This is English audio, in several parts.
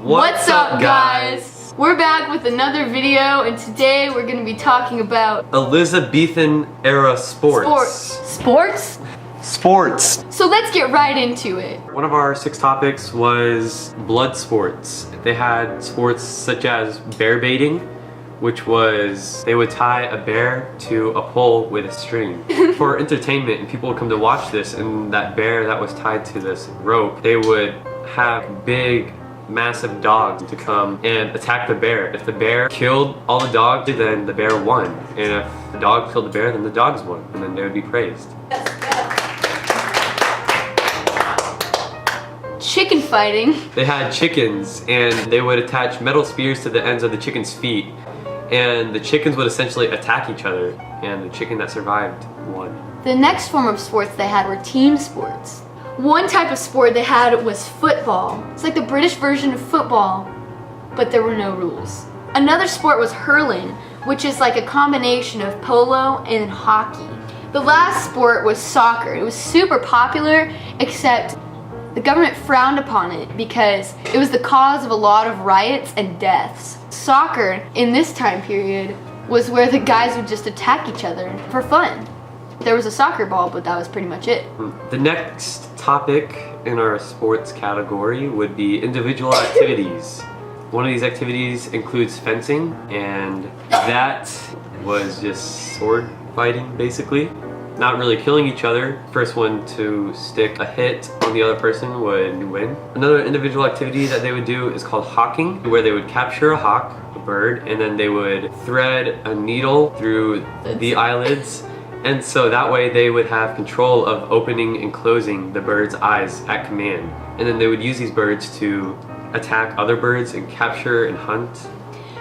What's up, guys? We're back with another video, and today we're going to be talking about Elizabethan Era Sports. Sports? Sports. So let's get right into it. One of our 6 topics was blood sports. They had sports such as bear baiting, which was they would tie a bear to a pole with a string for entertainment, and people would come to watch this, and that bear that was tied to this rope, they would have big massive dogs to come and attack the bear. If the bear killed all the dogs, then the bear won, and if the dog killed the bear, then the dogs won, and then they would be praised. Chicken fighting. They had chickens, and they would attach metal spears to the ends of the chickens' feet, and the chickens would essentially attack each other, and the chicken that survived won. The next form of sports they had were team sports. One type of sport they had was football. It's like the British version of football, but there were no rules. Another sport was hurling, which is like a combination of polo and hockey. The last sport was soccer. It was super popular, except the government frowned upon it because it was the cause of a lot of riots and deaths. Soccer, in this time period, was where the guys would just attack each other for fun. There was a soccer ball, but that was pretty much it. The next topic in our sports category would be individual activities. One of these activities includes fencing, and that was just sword fighting, basically. Not really killing each other. First one to stick a hit on the other person would win. Another individual activity that they would do is called hawking, where they would capture a hawk, a bird, and then they would thread a needle through the eyelids. And so that way they would have control of opening and closing the bird's eyes at command. And then they would use these birds to attack other birds and capture and hunt.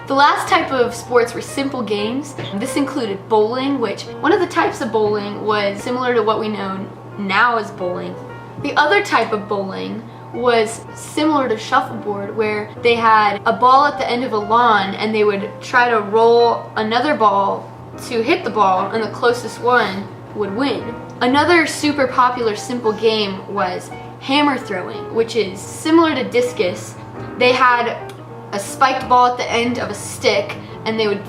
The last type of sports were simple games. This included bowling, which one of the types of bowling was similar to what we know now as bowling. The other type of bowling was similar to shuffleboard, where they had a ball at the end of a lawn and they would try to roll another ball to hit the ball, and the closest one would win. Another super popular simple game was hammer throwing, which is similar to discus. They had a spiked ball at the end of a stick, and they would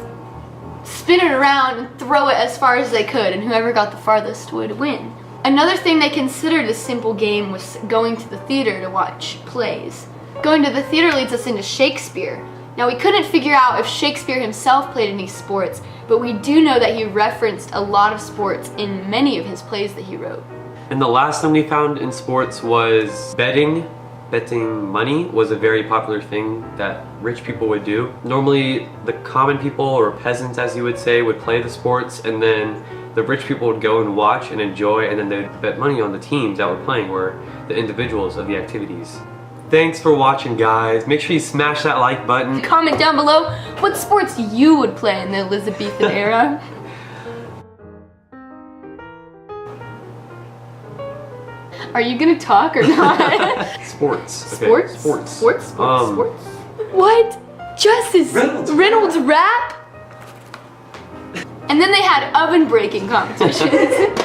spin it around and throw it as far as they could, and whoever got the farthest would win. Another thing they considered a simple game was going to the theater to watch plays. Going to the theater leads us into Shakespeare. Now, we couldn't figure out if Shakespeare himself played any sports, but we do know that he referenced a lot of sports in many of his plays that he wrote. And the last thing we found in sports was betting. Betting money was a very popular thing that rich people would do. Normally, the common people, or peasants as you would say, would play the sports, and then the rich people would go and watch and enjoy, and then they'd bet money on the teams that were playing, or the individuals of the activities. Thanks for watching, guys. Make sure you smash that like button. Comment down below what sports you would play in the Elizabethan era. Are you gonna talk or not? Sports. Okay. Sports? Sports. Sports? What? Justice Reynolds rap? And then they had oven breaking competitions.